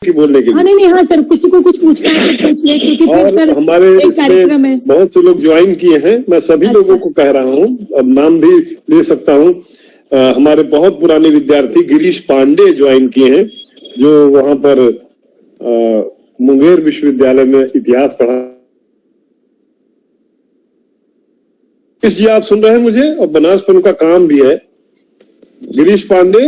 की बोलने के लिए। नहीं हाँ सर, किसी को कुछ पूछना है तो पूछ ले, क्योंकि फिर सर हमारे एक कार्यक्रम है। बहुत से लोग ज्वाइन किए हैं, मैं सभी लोगों को कह रहा हूँ, अब नाम भी ले सकता हूँ। हमारे बहुत पुराने विद्यार्थी गिरीश पांडे ज्वाइन किए हैं, जो वहां पर मुंगेर विश्वविद्यालय में इतिहास पढ़ा। जी आप सुन रहे हैं मुझे, और बनारस में उनका काम भी है। गिरीश पांडे,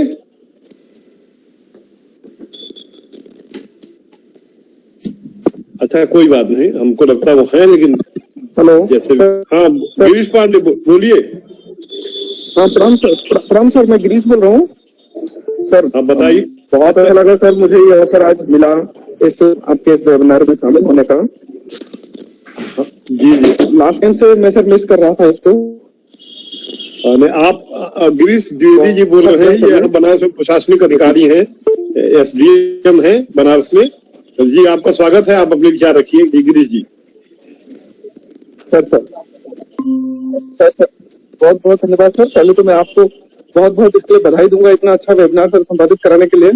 अच्छा कोई बात नहीं, हमको लगता वो है, लेकिन हेलो जैसे हाँ गिरीश पांडे बोलिए। हाँ प्रणाम सर, मैं गिरीश बोल रहा हूँ सर। हाँ बताइए। बहुत अच्छा लगा सर मुझे ये अवसर आज मिला इस आपके वेबिनार में शामिल होने का। जी लास्ट टाइम से मैं सर मिस कर रहा था इसको। आप गिरीश द्विवेदी जी बोल रहे हैं, ये बनारस में प्रशासनिक अधिकारी हैं, SDM है बनारस में। जी आपका स्वागत है, आप अपने विचार रखिए। जी गिरीश जी। सर बहुत बहुत धन्यवाद सर। पहले तो मैं आपको बहुत बहुत इसके लिए बधाई दूंगा, इतना अच्छा वेबिनार सर संपादित कराने के लिए।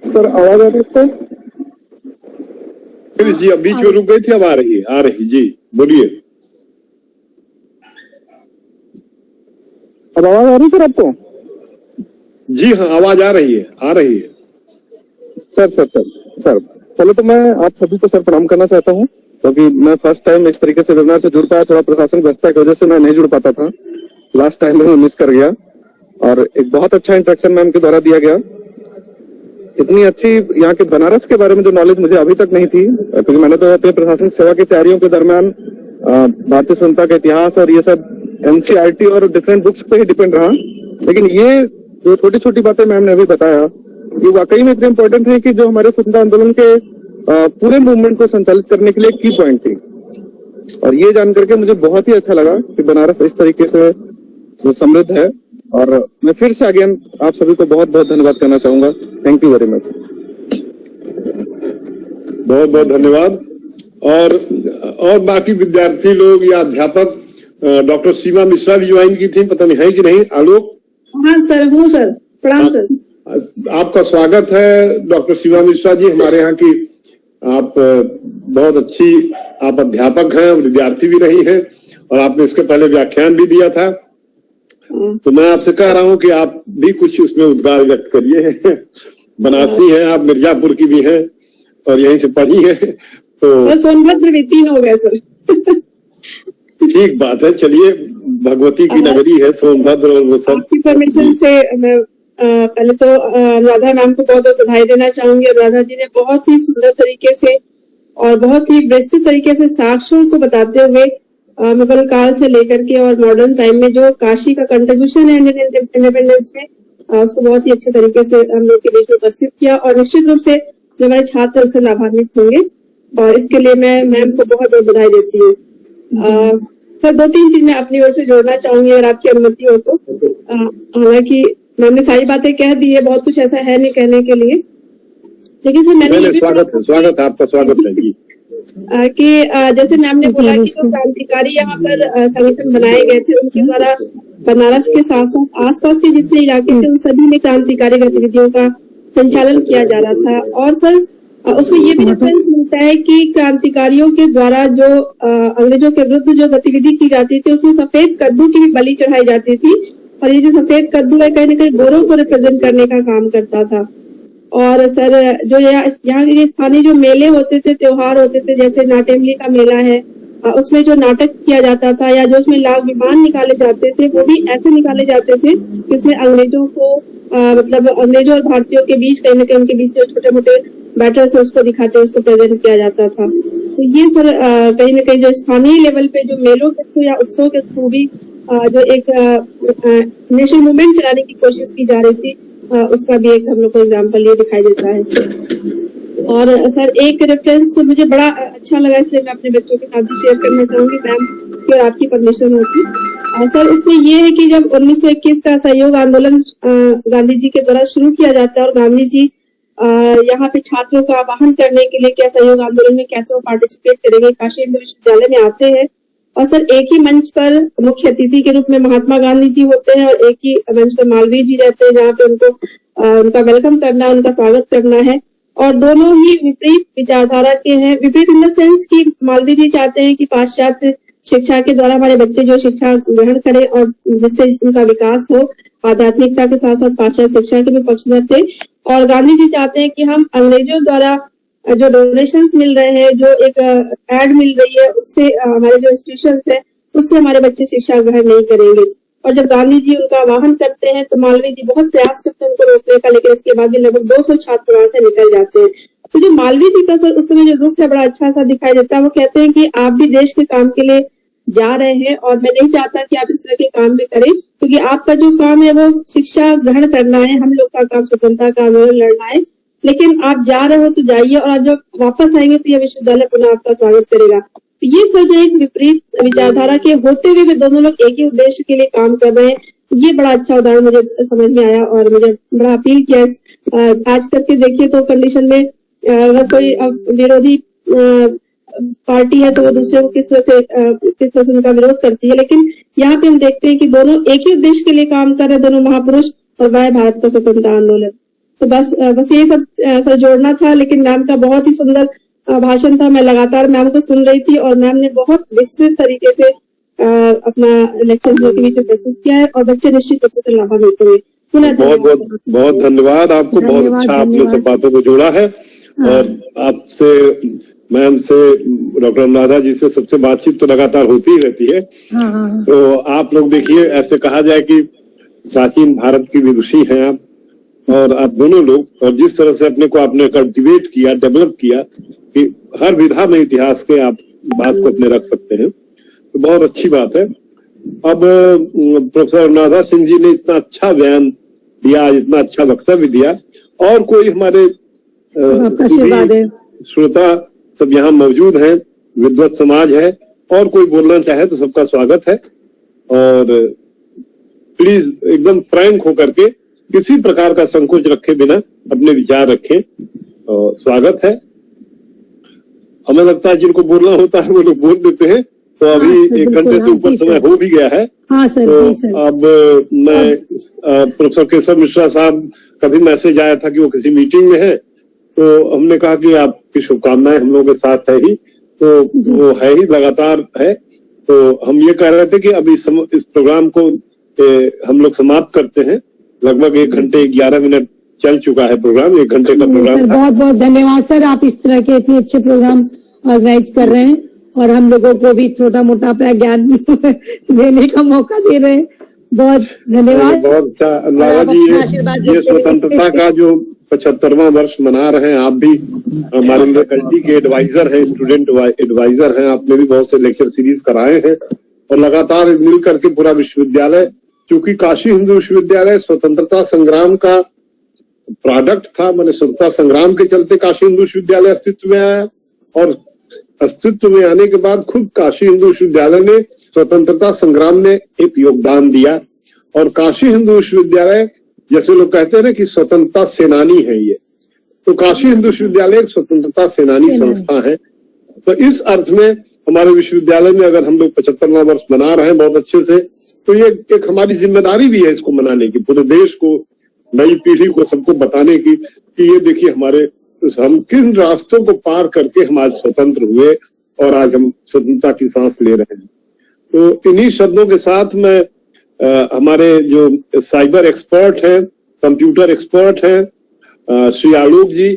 सर आवाज आ रही है जी? अब बीच में रुक गई थी, अब आ रही जी, बोलिए। अब आवाज आ रही है सर आपको? जी हाँ आवाज आ रही है। सर पहले तो मैं आप सभी को सर प्रणाम करना चाहता हूँ, क्योंकि मैं फर्स्ट टाइम इस तरीके से वेबिनार से जुड़ पाया। थोड़ा प्रशासन व्यवस्था की वजह से मैं नहीं जुड़ पाता था, लास्ट टाइम में मिस कर गया, और एक बहुत अच्छा इंट्रैक्शन मैम के द्वारा दिया गया। इतनी अच्छी यहाँ के बनारस के बारे में जो नॉलेज मुझे अभी तक नहीं थी, क्योंकि मैंने तो अपने प्रशासनिक सेवा की तैयारियों के दरमियान भारतीय स्वतंत्रता का इतिहास और ये सब NCERT और डिफरेंट बुक्स पे ही डिपेंड रहा, लेकिन ये जो छोटी छोटी बातें मैम ने अभी बताया, ये वाकई में इतने इम्पोर्टेंट है कि जो हमारे स्वतंत्रता आंदोलन के पूरे मूवमेंट को संचालित करने के लिए एक की पॉइंट थी। और ये जानकर के मुझे बहुत ही अच्छा लगा कि बनारस इस तरीके से समृद्ध है, और मैं फिर से अगेन आप सभी को बहुत बहुत धन्यवाद करना चाहूंगा। Thank you very much. बहुत बहुत धन्यवाद। और बाकी विद्यार्थी लोग या अध्यापक, डॉक्टर सीमा मिश्रा भी ज्वाइन की थी, पता नहीं है कि नहीं। आलोक? हाँ सर, हूँ सर, प्रणाम सर। आपका स्वागत है डॉक्टर सीमा मिश्रा जी, हमारे यहाँ की आप बहुत अच्छी आप अध्यापक हैं, विद्यार्थी भी रही हैं, और आपने इसके पहले व्याख्यान भी दिया था। तो मैं आपसे कह रहा हूँ कि आप भी कुछ उसमें उद्गार व्यक्त करिए। बनारसी हैं आप, मिर्जापुर की भी हैं, और यहीं से पढ़ी हैं, तो सोनभद्र में 3 हो गए सर। ठीक बात है। चलिए, भगवती की नगरी है सोनभद्र, और वो सब। आपकी परमिशन से मैं पहले तो राधा मैम को बहुत बहुत बधाई देना चाहूंगी। राधा जी ने बहुत ही सुंदर तरीके से और बहुत ही विस्तृत तरीके से साक्ष्यों को बताते हुए मुगल काल से लेकर के और मॉडर्न टाइम में जो काशी का कंट्रीब्यूशन है इंडियन इंडिपेंडेंस में, उसको बहुत ही अच्छे तरीके से हम लोग के बीच में उपस्थित किया, और निश्चित रूप से जो हमारे छात्र उससे लाभान्वित होंगे, और इसके लिए मैं मैम को बहुत बहुत बधाई देती हूँ। सर 2-3 चीज मैं अपनी ओर से जोड़ना चाहूंगी अगर आपकी अनुमति हो तो। हालांकि मैम ने सारी बातें कह दी है, बहुत कुछ ऐसा है नहीं कहने के लिए, लेकिन सर मैंने स्वागत है आपका, स्वागत है जी। कि जैसे मैम ने बोला कि जो क्रांतिकारी यहाँ पर संगठन बनाए गए थे, उनके द्वारा बनारस के साथ साथ आसपास के जितने इलाके थे उन सभी में क्रांतिकारी गतिविधियों का संचालन किया जा रहा था। और सर उसमें ये भी रेफरेंस मिलता है कि क्रांतिकारियों के द्वारा जो अंग्रेजों के विरुद्ध जो गतिविधि की जाती थी, उसमें सफेद कद्दू की भी बलि चढ़ाई जाती थी, और ये जो सफेद कद्दू है कहीं न कहीं गोरों को रिप्रेजेंट करने का काम करता था। और सर जो यहाँ के स्थानीय जो मेले होते थे, त्योहार होते थे, जैसे नाटेमली का मेला है, उसमें जो नाटक किया जाता था या जो उसमें लाख विमान निकाले जाते थे, वो भी ऐसे निकाले जाते थे कि उसमें अंग्रेजों को मतलब अंग्रेजों और भारतीयों के बीच कहीं न कहीं उनके बीच जो छोटे मोटे बैटल्स है उसको दिखाते, उसको प्रेजेंट किया जाता था। तो ये सर कहीं न कहीं जो स्थानीय लेवल पे जो मेलों के थ्रू या उत्सव के थ्रू भी जो एक नेशनल मूवमेंट चलाने की कोशिश की जा रही थी, उसका भी एक हम लोग को एग्जाम्पल ये दिखाई देता है। और सर एक रेफरेंस मुझे बड़ा अच्छा लगा, इसलिए मैं अपने बच्चों के साथ भी शेयर करना चाहूंगी मैम की और आपकी परमिशन होती। सर उसमें ये है कि जब 1921 का सहयोग आंदोलन गांधी जी के द्वारा शुरू किया जाता है और गांधी जी यहाँ पे छात्रों का आह्वान करने के लिए क्या सहयोग आंदोलन में कैसे वो पार्टिसिपेट करेंगे, काशी हिंदू विश्वविद्यालय में आते हैं। और सर एक ही मंच पर मुख्य अतिथि के रूप में महात्मा गांधी जी होते हैं और एक ही मंच पर मालवीय जी रहते हैं, जहाँ पे उनको उनका वेलकम करना, उनका स्वागत करना है। और दोनों ही विपरीत विचारधारा के हैं, विपरीत इन द सेंस कि मालवीय जी चाहते हैं कि पाश्चात्य शिक्षा के द्वारा हमारे बच्चे जो शिक्षा ग्रहण करें और जिससे उनका विकास हो, आध्यात्मिकता के साथ साथ पाश्चात्य शिक्षा के भी पक्षधर थे। और गांधी जी चाहते हैं कि हम अंग्रेजों द्वारा जो डोनेशन मिल रहे हैं, जो एक एड मिल रही है, उससे हमारे जो इंस्टीट्यूशन है उससे हमारे बच्चे शिक्षा ग्रहण नहीं करेंगे। और जब गांधी जी उनका आह्वान करते हैं तो मालवीय जी बहुत प्रयास करते हैं उनको रोकने का, लेकिन इसके बाद भी लगभग 200 छात्र वहां से निकल जाते हैं। तो जो मालवीय जी का सर उस समय जो रुख है बड़ा अच्छा सा दिखाई देता है। वो कहते हैं कि आप भी देश के काम के लिए जा रहे हैं और मैं नहीं चाहता कि आप इस तरह के काम भी करें, क्योंकि आपका जो काम है वो शिक्षा ग्रहण करना है, हम लोग का काम स्वतंत्रता का आंदोलन लड़ना है। लेकिन आप जा रहे हो तो जाइए और आप जब वापस आएंगे तो यह विश्वविद्यालय पुनः आपका स्वागत करेगा। तो ये सर जो एक विपरीत विचारधारा के होते हुए भी दोनों लोग एक ही उद्देश्य के लिए काम कर रहे हैं, ये बड़ा अच्छा उदाहरण मुझे समझ में आया और मुझे बड़ा अपील किया। आज करके देखिए तो कंडीशन में अगर कोई विरोधी पार्टी है तो वो दूसरे को किस तरह से उनका विरोध करती है, लेकिन यहाँ पे हम देखते हैं कि दोनों एक ही उद्देश्य के लिए काम कर रहे हैं, दोनों महापुरुष और वह भारत का स्वतंत्रता आंदोलन। तो बस ये सब सर जोड़ना था। लेकिन मैम का बहुत ही सुंदर भाषण था, मैं लगातार मैम को सुन रही थी और मैम ने बहुत विस्तृत तरीके से अपना लेक्चर के बीच में प्रस्तुत किया है और बच्चे निश्चित अच्छे से लाभान्वित हुए। बहुत धन्यवाद आपको, बहुत अच्छा आपने सब बातों को जोड़ा है। और आपसे मैम से डॉक्टर अनुराधा जी से सबसे बातचीत तो लगातार होती ही रहती है। तो आप लोग देखिए, ऐसे कहा जाए कि प्राचीन भारत की विदुषी हैं आप और आप दोनों लोग, और जिस तरह से अपने को आपने कल्टिवेट किया, डेवलप किया कि हर विधा में इतिहास के आप बात को अपने रख सकते हैं, तो बहुत अच्छी बात है। अब प्रोफेसर अनुराधा सिंह जी ने इतना अच्छा बयान दिया, इतना अच्छा वक्तव्य दिया, और कोई हमारे श्रोता सब यहाँ मौजूद हैं, विद्वत समाज है, और कोई बोलना चाहे तो सबका स्वागत है। और प्लीज एकदम फ्रैंक होकर के, किसी प्रकार का संकोच रखे बिना अपने विचार रखें, और स्वागत है। हमें लगता है जिनको बोलना होता है वो लोग बोल देते हैं। तो अभी 1 घंटे से ऊपर समय हो भी गया है। हाँ सर, तो जी सर। अब मैं प्रोफेसर केशव मिश्रा साहब का भी मैसेज आया था कि वो किसी मीटिंग में है, तो हमने कहा कि आपकी शुभकामनाएं हम लोगों के साथ है ही, तो वो है ही, लगातार है। तो हम ये कह रहे थे कि अब इस प्रोग्राम को हम लोग समाप्त करते हैं। लगभग 1 घंटे 11 मिनट चल चुका है प्रोग्राम, 1 घंटे का प्रोग्राम था। बहुत बहुत धन्यवाद सर, आप इस तरह के इतने अच्छे प्रोग्राम ऑर्गेनाइज कर रहे हैं और हम लोगों को भी छोटा मोटा अपना ज्ञान देने का मौका दे रहे हैं। बहुत धन्यवाद। बहुत अच्छा। अनुराधा जी, ये स्वतंत्रता का जो 75वां वर्ष मना रहे हैं, आप भी हमारे फैकल्टी के एडवाइजर हैं, स्टूडेंट एडवाइजर हैं, आपने भी बहुत से लेक्चर सीरीज कराए हैं और लगातार मिल करके पूरा विश्वविद्यालय, क्योंकि काशी हिंदू विश्वविद्यालय स्वतंत्रता संग्राम का प्रोडक्ट था, मैंने स्वतंत्रता संग्राम के चलते काशी हिंदू विश्वविद्यालय अस्तित्व में आया, और अस्तित्व में आने के बाद खुद काशी हिंदू विश्वविद्यालय ने स्वतंत्रता संग्राम में एक योगदान दिया। और काशी हिंदू विश्वविद्यालय, जैसे लोग कहते हैं ना कि स्वतंत्रता सेनानी है ये, तो काशी हिंदू विश्वविद्यालय एक स्वतंत्रता सेनानी संस्था है। तो इस अर्थ में हमारे विश्वविद्यालय में अगर हम लोग 75वां वर्ष मना रहे हैं बहुत अच्छे से, तो ये एक हमारी जिम्मेदारी भी है इसको मनाने की, पूरे देश को, नई पीढ़ी को, सबको बताने की कि ये देखिए हमारे, हम किन रास्तों को पार करके हम आज स्वतंत्र हुए और आज हम स्वतंत्रता की सांस ले रहे हैं। तो इन्हीं शब्दों के साथ मैं हमारे जो साइबर एक्सपर्ट हैं, कंप्यूटर एक्सपर्ट हैं, श्री आलोक जी,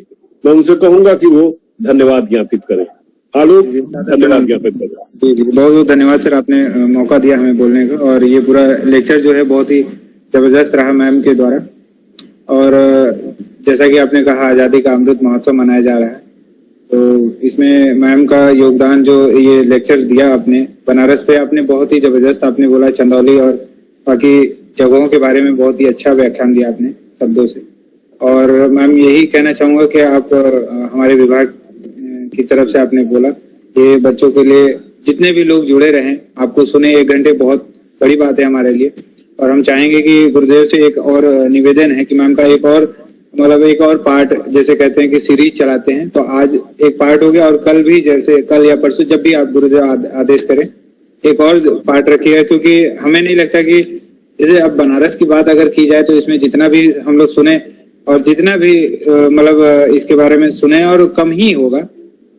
मैं उनसे कहूंगा कि वो धन्यवाद ज्ञापित करें। आलोक, धन्यवाद ज्ञापित करें। जी, बहुत बहुत धन्यवाद सर, आपने मौका दिया हमें बोलने का। और ये पूरा लेक्चर जो है बहुत ही जबरदस्त रहा मैम के द्वारा। और जैसा कि आपने कहा, आजादी का अमृत महोत्सव मनाया जा रहा है, तो इसमें मैम का योगदान, जो ये लेक्चर दिया आपने बनारस पे, आपने बहुत ही जबरदस्त, आपने बोला चंदौली और बाकी जगहों के बारे में बहुत ही अच्छा व्याख्यान दिया आपने शब्दों से। और मैम यही कहना चाहूंगा कि आप हमारे विभाग की तरफ से आपने बोला ये बच्चों के लिए जितने भी लोग जुड़े रहें, आपको सुने, 1 घंटे बहुत बड़ी बात है हमारे लिए। और हम चाहेंगे कि गुरुदेव से एक और निवेदन है कि मैम का एक और मतलब एक और पार्ट, जैसे कहते हैं कि सीरीज चलाते हैं, तो आज एक पार्ट हो गया और कल भी, जैसे कल या परसों जब भी आप गुरुदेव आदेश करें एक और पार्ट रखिएगा, क्योंकि हमें नहीं लगता कि जैसे अब बनारस की बात अगर की जाए तो इसमें जितना भी हम लोग सुने और जितना भी मतलब इसके बारे में सुने और कम ही होगा।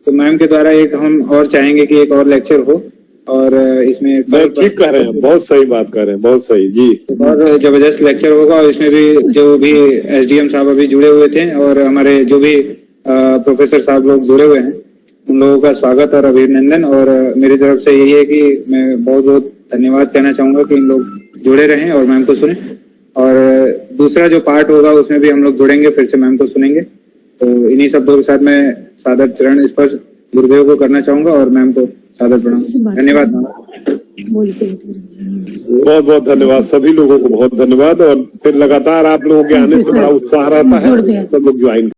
तो मैम के द्वारा एक हम और चाहेंगे कि एक और लेक्चर हो और इसमें ठीक कह रहे हैं, बहुत सही बात कर रहे हैं, बहुत सही जी। और जबरदस्त लेक्चर होगा और इसमें भी जो भी एसडीएम साहब अभी जुड़े हुए थे और हमारे जो भी प्रोफेसर साहब लोग जुड़े हुए हैं उन लोगों का स्वागत और अभिनंदन। और मेरी तरफ से यही है कि मैं बहुत बहुत धन्यवाद कहना चाहूंगा कि इन लोग जुड़े रहें और मैम को सुने। और दूसरा जो पार्ट होगा उसमें भी हम लोग जुड़ेंगे, फिर से मैम को सुनेंगे। तो इन्हीं शब्दों के साथ मैं सादर चरण स्पर्श गुरुदेव को करना चाहूंगा और मैम को सादर प्रणाम। धन्यवाद। बहुत बहुत धन्यवाद, सभी लोगों को बहुत धन्यवाद। और फिर लगातार आप लोगों के आने से बड़ा उत्साह रहता है, सब लोग ज्वाइन